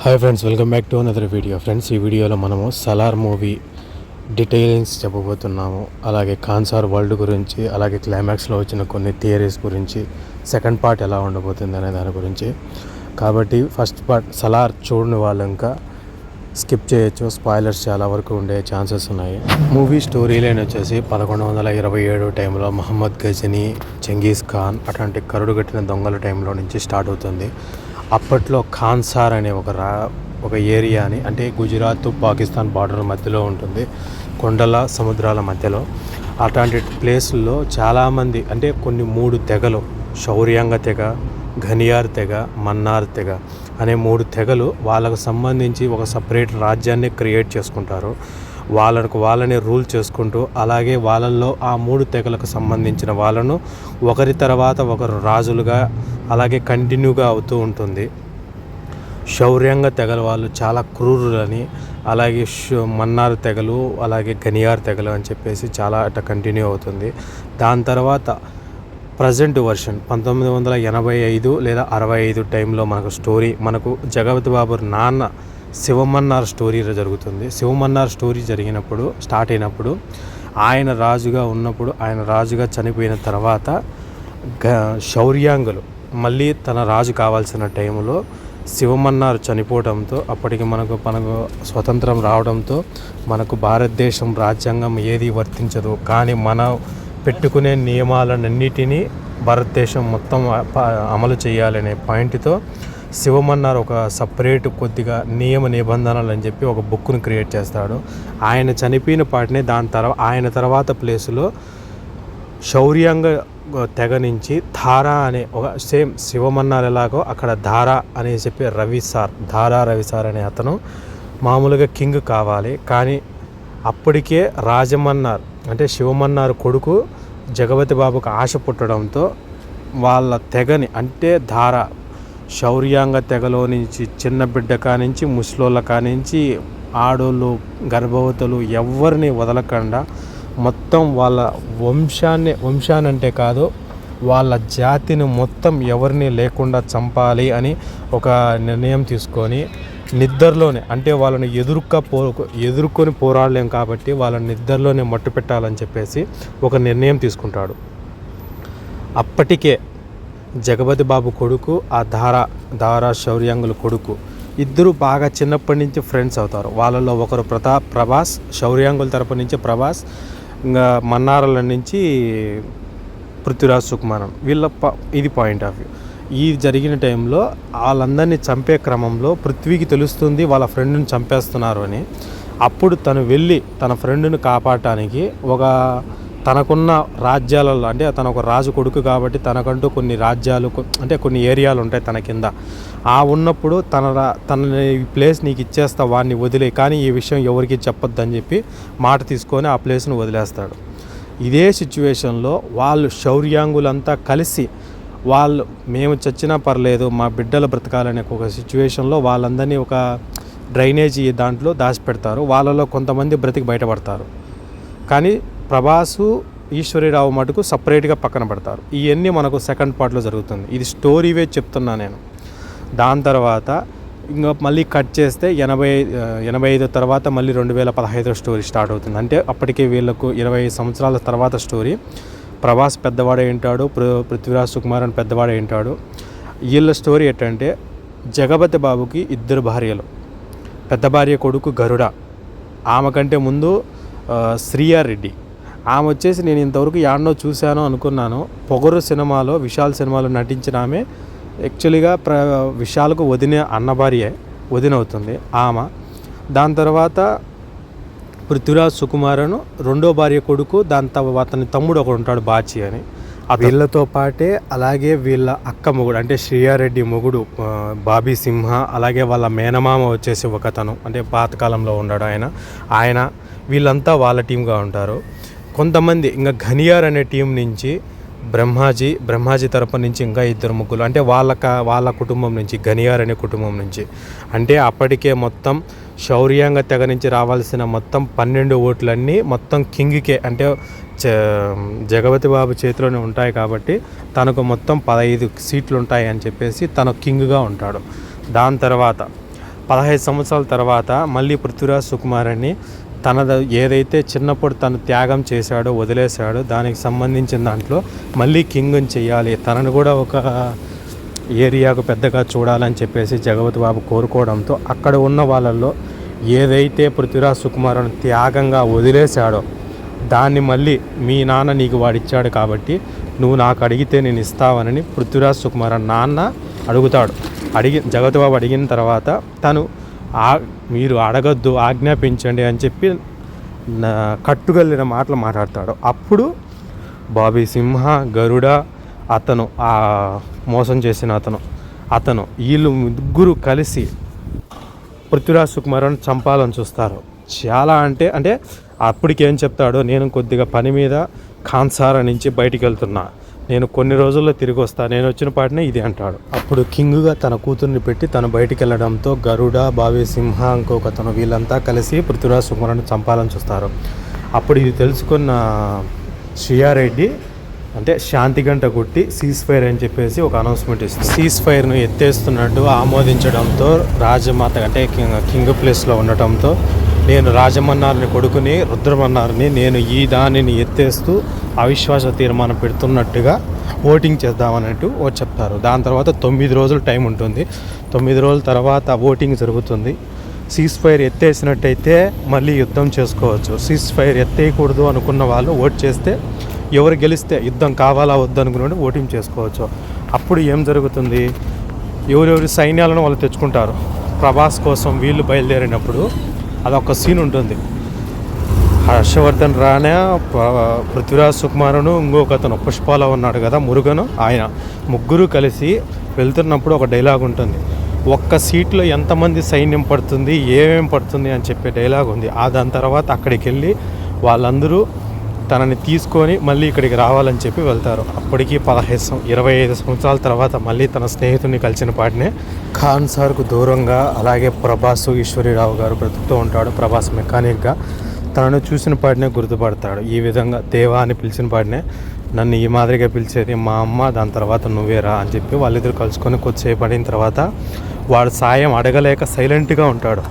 Hi friends, welcome back to another video. Friends, ఈ వీడియోలో మనము సలార్ మూవీ డీటెయిలింగ్స్ చెప్పబోతున్నాము. అలాగే కాన్సార్ వరల్డ్ గురించి, అలాగే క్లైమాక్స్లో వచ్చిన కొన్ని థియరీస్ గురించి, సెకండ్ పార్ట్ ఎలా ఉండబోతుంది అనే దాని గురించి. కాబట్టి ఫస్ట్ పార్ట్ సలార్ చూడని వాళ్ళు ఇంకా స్కిప్ చేయొచ్చు, స్పాయిలర్స్ చాలా వరకు ఉండే ఛాన్సెస్ ఉన్నాయి. మూవీ స్టోరీ లైన్ వచ్చేసి 1127 టైంలో మహమ్మద్ గజనీ, చెంగీజ్ ఖాన్ అట్లాంటి కరుడు కట్టిన దొంగల టైంలో నుంచి స్టార్ట్ అవుతుంది. అప్పట్లో కాన్సార్ అనే ఒక ఏరియాని, అంటే గుజరాత్ పాకిస్తాన్ బార్డర్ మధ్యలో ఉంటుంది, కొండల సముద్రాల మధ్యలో. అట్లాంటి ప్లేసుల్లో చాలామంది, అంటే కొన్ని 3 తెగలు, శౌర్యాంగ తెగ, ఘనియార్ తెగ, మన్నార్ తెగ అనే 3 తెగలు వాళ్ళకు సంబంధించి ఒక సపరేట్ రాజ్యాన్ని క్రియేట్ చేసుకుంటారు. వాళ్ళని రూల్ చేసుకుంటూ, అలాగే వాళ్ళల్లో ఆ 3 తెగలకు సంబంధించిన వాళ్ళను ఒకరి తర్వాత ఒకరు రాజులుగా అలాగే కంటిన్యూగా అవుతూ ఉంటుంది. శౌర్యంగా తెగల వాళ్ళు చాలా క్రూరులని, అలాగే మన్నార్ తెగలు, అలాగే గనియార్ తెగలు అని చెప్పేసి చాలా అట్లా కంటిన్యూ అవుతుంది. దాని తర్వాత ప్రజెంట్ వర్షన్ 1985 లేదా 65 టైంలో మనకు జగపతి బాబు నాన్న శివమన్నార్ స్టోరీ జరుగుతుంది. శివమన్నార్ స్టోరీ స్టార్ట్ అయినప్పుడు ఆయన రాజుగా చనిపోయిన తర్వాత శౌర్యాంగులు మళ్ళీ తన రాజు కావాల్సిన టైంలో శివమన్నార్ చనిపోవడంతో, అప్పటికి మనకు స్వతంత్రం రావడంతో మనకు భారతదేశం రాజ్యాంగం ఏది వర్తించదు, కానీ మనం పెట్టుకునే నియమాలన్నిటినీ భారతదేశం మొత్తం అమలు చేయాలనే పాయింట్తో శివమన్నార్ ఒక సపరేట్ కొద్దిగా నియమ నిబంధనలు అని చెప్పి ఒక బుక్ను క్రియేట్ చేస్తాడు. ఆయన చనిపోయిన పాటినే ఆయన తర్వాత ప్లేసులో శౌర్యాంగ తెగ నుంచి ధారా అనే ఒక సేమ్ శివమన్నార్ ఎలాగో అక్కడ ధారా అని చెప్పి ధారా రవిసార్ అనే అతను మామూలుగా కింగ్ కావాలి. కానీ అప్పటికే రాజమన్నార్ అంటే శివమన్నార్ కొడుకు జగపతి బాబుకు ఆశ పుట్టడంతో వాళ్ళ తెగని, అంటే ధారా శౌర్యాంగ తెగలో నుంచి చిన్న బిడ్డ కానించి ముసలోళ్ళ కానించి ఆడోళ్ళు గర్భవతులు ఎవరిని వదలకుండా మొత్తం వాళ్ళ వంశాన్ని అంటే కాదు, వాళ్ళ జాతిని మొత్తం ఎవరిని లేకుండా చంపాలి అని ఒక నిర్ణయం తీసుకొని నిద్రలోనే, అంటే వాళ్ళని ఎదుర్కొని పోరాడలేం కాబట్టి వాళ్ళని నిద్రలోనే మట్టు పెట్టాలని చెప్పేసి ఒక నిర్ణయం తీసుకుంటాడు. అప్పటికే జగపతి బాబు కొడుకు ఆ ధారా శౌర్యాంగుల కొడుకు ఇద్దరు బాగా చిన్నప్పటి నుంచి ఫ్రెండ్స్ అవుతారు. వాళ్ళలో ఒకరు ప్రభాస్, శౌర్యాంగుల తరపు నుంచి ప్రభాస్, ఇంకా మన్నారాల నుంచి పృథ్వీరాజ్ సుకుమారన్. ఇది పాయింట్ ఆఫ్ వ్యూ. ఈ జరిగిన టైంలో వాళ్ళందరినీ చంపే క్రమంలో పృథ్వీకి తెలుస్తుంది వాళ్ళ ఫ్రెండ్ని చంపేస్తున్నారు అని. అప్పుడు తను వెళ్ళి తన ఫ్రెండ్ని కాపాడటానికి తనకున్న రాజ్యాలలో, అంటే తన ఒక రాజు కొడుకు కాబట్టి తనకంటూ కొన్ని రాజ్యాలు, అంటే కొన్ని ఏరియాలు ఉంటాయి తన కింద. ఉన్నప్పుడు తన ఈ ప్లేస్ నీకు ఇచ్చేస్తా, వాడిని వదిలే, కానీ ఈ విషయం ఎవరికి చెప్పొద్దని చెప్పి మాట తీసుకొని ఆ ప్లేస్ను వదిలేస్తాడు. ఇదే సిచ్యువేషన్లో వాళ్ళు శౌర్యాంగులంతా కలిసి మేము చచ్చినా పర్లేదు, మా బిడ్డలు బ్రతకాలనే ఒక సిచ్యువేషన్లో వాళ్ళందరినీ ఒక డ్రైనేజీ దాంట్లో దాచిపెడతారు. వాళ్ళలో కొంతమంది బ్రతికి బయటపడతారు, కానీ ప్రభాసు, ఈశ్వరీరావు మటుకు సపరేట్గా పక్కన పడతారు. ఇవన్నీ మనకు సెకండ్ పార్ట్లో జరుగుతుంది. ఇది స్టోరీవే చెప్తున్నా నేను. దాని తర్వాత ఇంకా మళ్ళీ కట్ చేస్తే 85 తర్వాత మళ్ళీ 2015 స్టోరీ స్టార్ట్ అవుతుంది. అంటే అప్పటికే వీళ్ళకు 20 సంవత్సరాల తర్వాత స్టోరీ. ప్రభాస్ పెద్దవాడే ఉంటాడు, పృథ్వీరాజ్ సుకుమారన్ పెద్దవాడే ఉంటాడు. వీళ్ళ స్టోరీ ఏంటంటే, జగపతి బాబుకి 2 భార్యలు. పెద్ద భార్య కొడుకు గరుడ, ఆమె కంటే ముందు శ్రీయార్ రెడ్డి. ఆమె వచ్చేసి నేను ఇంతవరకు యాడ్నో చూశాను అనుకున్నాను, పొగరు సినిమాలో, విశాల్ సినిమాలో నటించిన ఆమె. యాక్చువల్గా విశాల్కు అన్న భార్య వదిన అవుతుంది ఆమె. దాని తర్వాత పృథ్వీరాజ్ సుకుమారను రెండో భార్య కొడుకు, అతని తమ్ముడు ఒకడు ఉంటాడు బాచి అని. వీళ్ళతో పాటే అలాగే వీళ్ళ అక్క మొగుడు, అంటే శ్రీయారెడ్డి మొగుడు బాబీ సింహ, అలాగే వాళ్ళ మేనమామ వచ్చేసి ఒకతను, అంటే పాతకాలంలో ఉన్నాడు ఆయన. వీళ్ళంతా వాళ్ళ టీంగా ఉంటారు. కొంతమంది ఇంకా ఘనియార్ అనే టీం నుంచి బ్రహ్మాజీ తరపు నుంచి ఇంకా 2-3, అంటే వాళ్ళ కుటుంబం నుంచి, ఘనియార్ అనే కుటుంబం నుంచి. అంటే అప్పటికే మొత్తం శౌర్యాంగ తెగ నుంచి రావాల్సిన మొత్తం 12 ఓట్లన్నీ మొత్తం కింగ్కే, అంటే జగపతి బాబు చేతిలోనే ఉంటాయి కాబట్టి తనకు మొత్తం 15 సీట్లు ఉంటాయి అని చెప్పేసి తను కింగ్గా ఉంటాడు. దాని తర్వాత 15 సంవత్సరాల తర్వాత మళ్ళీ పృథ్వీరాజ్ సుకుమారాన్ని ఏదైతే చిన్నప్పుడు తను త్యాగం చేశాడో వదిలేశాడో దానికి సంబంధించిన దాంట్లో మళ్ళీ కింగ్ని చేయాలి, తనను కూడా ఒక ఏరియాకు పెద్దగా చూడాలని చెప్పేసి జగపతి బాబు కోరుకోవడంతో అక్కడ ఉన్న వాళ్ళల్లో ఏదైతే పృథ్వీరాజ్ సుకుమారన్ త్యాగంగా వదిలేశాడో దాన్ని మళ్ళీ మీ నాన్న నీకు వాడిచ్చాడు కాబట్టి నువ్వు నాకు అడిగితే నేను ఇస్తావనని పృథ్వీరాజ్ సుకుమారన్ నాన్న అడుగుతాడు. జగపతి బాబు అడిగిన తర్వాత తను మీరు అడగద్దు ఆజ్ఞాపించండి అని చెప్పి కట్టుగలిగిన మాటలు మాట్లాడతాడు. అప్పుడు బాబీ సింహ, గరుడ, అతను మోసం చేసిన అతను వీళ్ళు ముగ్గురు కలిసి పృథ్వీరాజ్ సుకుమారన్ చంపాలని చూస్తారు. చాలా అంటే అప్పటికేం చెప్తాడో, నేను కొద్దిగా పని మీద ఖాన్సారా నుంచి బయటికి వెళ్తున్నా, నేను కొన్ని రోజుల్లో తిరిగి వస్తా, నేను వచ్చిన పాటనే ఇది అంటాడు. అప్పుడు కింగ్గా తన కూతుర్ని పెట్టి తను బయటికి వెళ్ళడంతో గరుడ, బాబీ సింహ, ఇంకొకతను వీళ్ళంతా కలిసి పృథ్వీరాజ్ సుకుమారన్ చంపాలని చూస్తారు. అప్పుడు ఇది తెలుసుకున్న శ్రీయారెడ్డి అంటే శాంతి గంట కొట్టి సీజ్ ఫైర్ అని చెప్పేసి ఒక అనౌన్స్మెంట్ ఇస్తుంది. సీజ్ ఫైర్ను ఎత్తేస్తున్నట్టు ఆమోదించడంతో రాజమాత అంటే కింగ్ ప్లేస్లో ఉండటంతో నేను రాజమన్నారిని కొడుకుని రుద్రమన్నారిని నేను ఈ దానిని ఎత్తేస్తూ అవిశ్వాస తీర్మానం పెడుతున్నట్టుగా ఓటింగ్ చేద్దామన్నట్టు చెప్తారు. దాని తర్వాత 9 రోజులు టైం ఉంటుంది. 9 రోజుల తర్వాత ఓటింగ్ జరుగుతుంది. సీజ్ ఫైర్ ఎత్తేసినట్టయితే మళ్ళీ యుద్ధం చేసుకోవచ్చు. సీజ్ ఫైర్ ఎత్తేయకూడదు అనుకున్న వాళ్ళు ఓట్ చేస్తే ఎవరు గెలిస్తే యుద్ధం కావాలా వద్దు అనుకున్నట్టు ఓటింగ్ చేసుకోవచ్చు. అప్పుడు ఏం జరుగుతుంది, ఎవరెవరి సైన్యాలను వాళ్ళు తెచ్చుకుంటారు. ప్రభాస్ కోసం వీళ్ళు బయలుదేరినప్పుడు అదొక సీన్ ఉంటుంది. హర్షవర్ధన్ రాణా, పృథ్వీరాజ్ సుకుమారను, ఇంకొకతను పుష్పాలో ఉన్నాడు కదా మురుగను, ఆయన ముగ్గురు కలిసి వెళ్తున్నప్పుడు ఒక డైలాగ్ ఉంటుంది. ఒక్క సీట్లో ఎంతమంది సైన్యం పడుతుంది, ఏమేం పడుతుంది అని చెప్పే డైలాగ్ ఉంది. దాని తర్వాత అక్కడికి వెళ్ళి వాళ్ళందరూ తనని తీసుకొని మళ్ళీ ఇక్కడికి రావాలని చెప్పి వెళ్తారు. అప్పటికి 25 సంవత్సరాల తర్వాత మళ్ళీ తన స్నేహితుడిని కలిసిన పాటనే ఖాన్ సార్కు దూరంగా అలాగే ప్రభాస్, ఈశ్వరీరావు గారు బ్రతుకుతూ ఉంటాడు. ప్రభాస్ మెకానిక్గా తనను చూసిన పాటనే గుర్తుపడతాడు. ఈ విధంగా దేవా అని పిలిచిన పాటనే నన్ను ఈ మాదిరిగా పిలిచేది మా అమ్మ, దాని తర్వాత నువ్వేరా అని చెప్పి వాళ్ళిద్దరు కలుసుకొని కొద్దిసేపు పడిన తర్వాత వాడు సాయం అడగలేక సైలెంట్గా ఉంటాడు.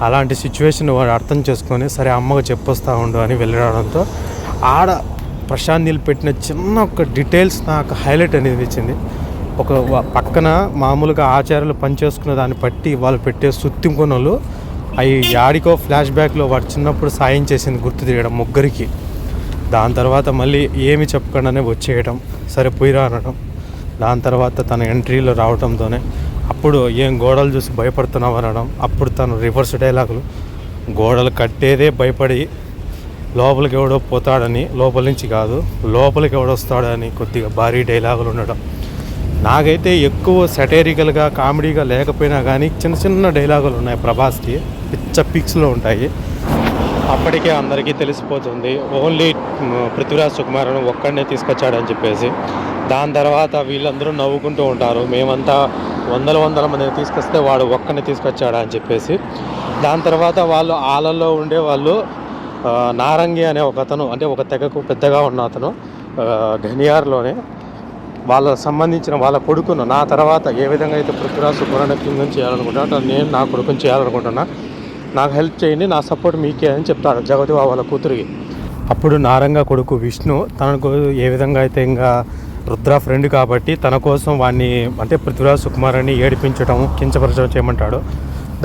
అలాంటి సిచ్యువేషన్ వాడు అర్థం చేసుకొని సరే అమ్మకు చెప్పొస్తా ఉండు అని వెళ్ళడంతో ఆడ ప్రశాంత్ నీళ్ళు పెట్టిన చిన్న ఒక డీటెయిల్స్ నాకు హైలైట్ అనేది ఇచ్చింది. ఒక పక్కన మామూలుగా ఆచార్యులు పనిచేసుకున్న దాన్ని బట్టి వాళ్ళు పెట్టే సుత్తింకొనలు అవి యాడికో ఫ్లాష్ బ్యాక్లో వాడు చిన్నప్పుడు సాయం చేసింది గుర్తు తీయడం ముగ్గురికి. దాని తర్వాత మళ్ళీ ఏమి చెప్పకుండానే వచ్చేయడం, సరే పోయిరా అనడం. దాని తర్వాత తన ఎంట్రీలో రావడంతోనే అప్పుడు ఏం గోడలు చూసి భయపడుతున్నావు అనడం. అప్పుడు తను రివర్స్ డైలాగులు, గోడలు కట్టేదే భయపడి లోపలికి ఎవడో పోతాడని, లోపల నుంచి కాదు లోపలికి ఎవడొస్తాడని కొద్దిగా భారీ డైలాగులు ఉండడం. నాకైతే ఎక్కువ సెటైరికల్గా కామెడీగా లేకపోయినా కానీ చిన్న చిన్న డైలాగులు ఉన్నాయి ప్రభాస్కి, పిచ్చ పిక్స్లో ఉంటాయి. అప్పటికే అందరికీ తెలిసిపోతుంది ఓన్లీ పృథ్వీరాజ్ సుకుమారన్ ఒక్కడనే తీసుకొచ్చాడని చెప్పేసి. దాని తర్వాత వీళ్ళందరూ నవ్వుకుంటూ ఉంటారు, మేమంతా వందల మందిని తీసుకొస్తే వాడు ఒక్కడిని తీసుకొచ్చాడా అని చెప్పేసి. దాని తర్వాత వాళ్ళు ఆలలో ఉండే వాళ్ళు నారంగి అనే ఒక అతను, అంటే ఒక తెగకు పెద్దగా ఉన్న అతను ఘనియార్లోనే వాళ్ళ సంబంధించిన వాళ్ళ కొడుకును నా తర్వాత ఏ విధంగా అయితే పృథ్వీరాజ్ సుకుమారన్ కింగ్ చేయాలనుకుంటున్నా నేను నా కొడుకుని చేయాలనుకుంటున్నా, నాకు హెల్ప్ చేయండి, నా సపోర్ట్ మీకే అని చెప్తాడు జగపతి బాబు వాళ్ళ కూతురికి. అప్పుడు నారంగ కొడుకు విష్ణు తనకు ఏ విధంగా అయితే ఇంకా రుద్ర ఫ్రెండ్ కాబట్టి తన కోసం వాడిని అంటే పృథ్వీరాజ్ సుకుమారాన్ని ఏడిపించడం, కించపరచడం చేయమంటాడు.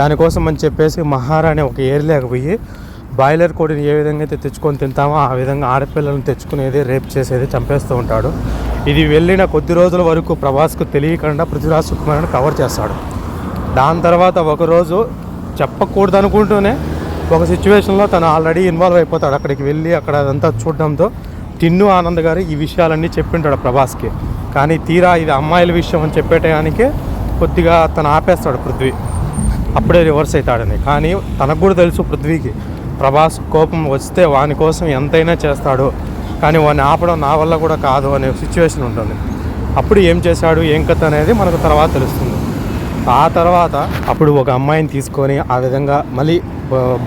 దానికోసం అని చెప్పేసి మహారాణి ఒక ఏరియాకి పోయి బాయిలర్ కోడిని ఏ విధంగా అయితే తెచ్చుకొని తింటామో ఆ విధంగా ఆడపిల్లలను తెచ్చుకునేది, రేప్ చేసేది, చంపేస్తూ ఉంటాడు. ఇది వెళ్ళిన కొద్ది రోజుల వరకు ప్రభాస్కు తెలియకుండా పృథ్వీరాజ్ సుకుమారాన్ని కవర్ చేస్తాడు. దాని తర్వాత ఒకరోజు చెప్పకూడదు అనుకుంటూనే ఒక సిచ్యువేషన్లో తను ఆల్రెడీ ఇన్వాల్వ్ అయిపోతాడు. అక్కడికి వెళ్ళి అక్కడ అదంతా చూడడంతో టిన్ను ఆనంద్ గారు ఈ విషయాలన్నీ చెప్పింటాడు ప్రభాస్కి. కానీ తీరా ఇది అమ్మాయిల విషయం అని చెప్పేటానికే కొద్దిగా తను ఆపేస్తాడు పృథ్వీ, అప్పుడే రివర్స్ అవుతాడని. కానీ తనకు కూడా తెలుసు పృథ్వీకి ప్రభాస్ కోపం వస్తే వాని కోసం ఎంతైనా చేస్తాడు, కానీ వాడిని ఆపడం నా వల్ల కూడా కాదు అనే సిచ్యువేషన్ ఉంటుంది. అప్పుడు ఏం చేశాడు ఏం కథ అనేది మనకు తర్వాత తెలుస్తుంది. ఆ తర్వాత అప్పుడు ఒక అమ్మాయిని తీసుకొని ఆ విధంగా మళ్ళీ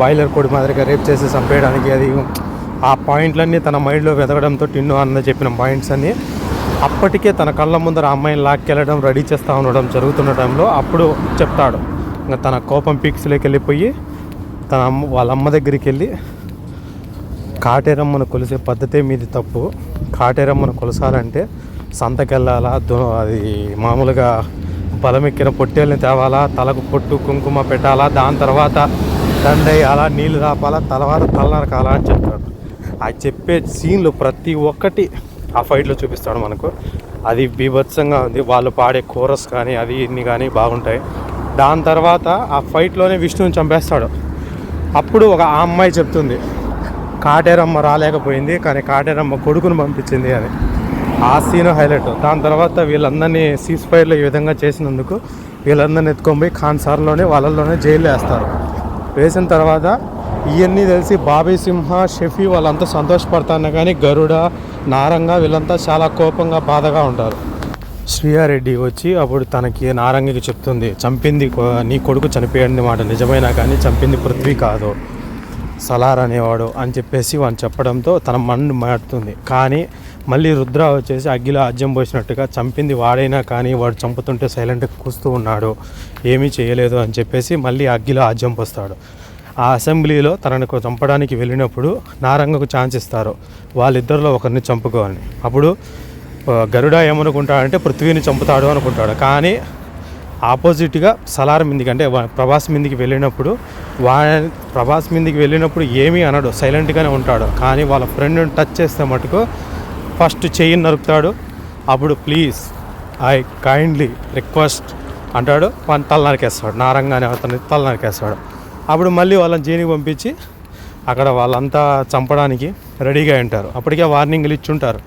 బాయిలర్ కోడి మాదిరిగా రేప్ చేసి చంపేయడానికి అది ఆ పాయింట్లన్నీ తన మైండ్లో వెతకడంతో టిన్ను అన్న చెప్పిన పాయింట్స్ అన్నీ అప్పటికే తన కళ్ళ ముందర అమ్మాయిని లాక్కెళ్ళడం రెడీ చేస్తూ ఉండడం జరుగుతున్న టైంలో అప్పుడు చెప్తాడు ఇంకా తన కోపం పీక్స్లోకి వెళ్ళిపోయి వాళ్ళ అమ్మ దగ్గరికి వెళ్ళి కాటేరమ్మను కొలిసే పద్ధతే మీది తప్పు. కాటేరమ్మను కొలసాలంటే సంతకెళ్ళాలా, అది మామూలుగా బలమెక్కిన పొట్టేళ్ళని తేవాలా, తలకు పొట్టు కుంకుమ పెట్టాలా, దాని తర్వాత దండయ్యాలా, నీళ్ళు రాపాలా, తర్వాత తలనరకాలా అని చెప్తాడు. అది చెప్పే సీన్లు ప్రతి ఒక్కటి ఆ ఫైట్లో చూపిస్తాడు మనకు. అది బీభత్సంగా ఉంది. వాళ్ళు పాడే కోరస్ కానీ అది ఇన్ని కానీ బాగుంటాయి. దాని తర్వాత ఆ ఫైట్లోనే విష్ణుని చంపేస్తాడు. అప్పుడు ఆ అమ్మాయి చెప్తుంది కాటేరమ్మ రాలేకపోయింది కానీ కాటేరమ్మ కొడుకును పంపించింది అని. ఆ సీన్ హైలైట్. దాని తర్వాత వీళ్ళందరినీ సీజ్ ఫైర్లో ఈ విధంగా చేసినందుకు వీళ్ళందరినీ ఎత్తుకొని పోయి ఖాన్సార్లోనే వాళ్ళల్లోనే జైల్లో వేస్తారు. వేసిన తర్వాత ఇవన్నీ తెలిసి బాబీ సింహ, షఫీ వాళ్ళంతా సంతోషపడతాను కానీ గరుడ, నారంగ వీళ్ళంతా చాలా కోపంగా బాధగా ఉంటారు. శ్రీయారెడ్డి వచ్చి అప్పుడు తనకి నారంగికి చెప్తుంది, చంపింది నీ కొడుకు చనిపోయింది మాట నిజమైనా కానీ చంపింది పృథ్వీ కాదు, సలార్ అనేవాడు అని చెప్పేసి వాడిని చెప్పడంతో తన మన్ను మారుతుంది. కానీ మళ్ళీ రుద్ర వచ్చేసి అగ్గిలో ఆజ్యం పోసినట్టుగా చంపింది వాడైనా కానీ వాడు చంపుతుంటే సైలెంట్గా కూస్తూ ఉన్నాడు, ఏమీ చేయలేదు అని చెప్పేసి మళ్ళీ అగ్గిలో ఆజ్యం పోస్తాడు. ఆ అసెంబ్లీలో తనను చంపడానికి వెళ్ళినప్పుడు నారంగకు ఛాన్స్ ఇస్తారు, వాళ్ళిద్దరిలో ఒకరిని చంపుకోవాలని. అప్పుడు గరుడ ఏమనుకుంటాడంటే పృథ్వీని చంపుతాడు అనుకుంటాడు. కానీ ఆపోజిట్గా సలార్ మీదికి అంటే ప్రభాస్ మీదికి వెళ్ళినప్పుడు ప్రభాస్ మీదికి వెళ్ళినప్పుడు ఏమీ అనడు, సైలెంట్గానే ఉంటాడు. కానీ వాళ్ళ ఫ్రెండ్ని టచ్ చేస్తే మటుకు ఫస్ట్ చెయ్యిని నరుకుతాడు. అప్పుడు ప్లీజ్ ఐ కైండ్లీ రిక్వెస్ట్ అంటాడు, వాళ్ళని తల నరికేస్తాడు. నారంగానే అతన్ని తల నరికేస్తాడు. అప్పుడు మళ్ళీ వాళ్ళని జైలుకి పంపించి అక్కడ వాళ్ళంతా చంపడానికి రెడీగా ఉంటారు. అప్పటికే వార్నింగ్లు ఇచ్చుంటారు,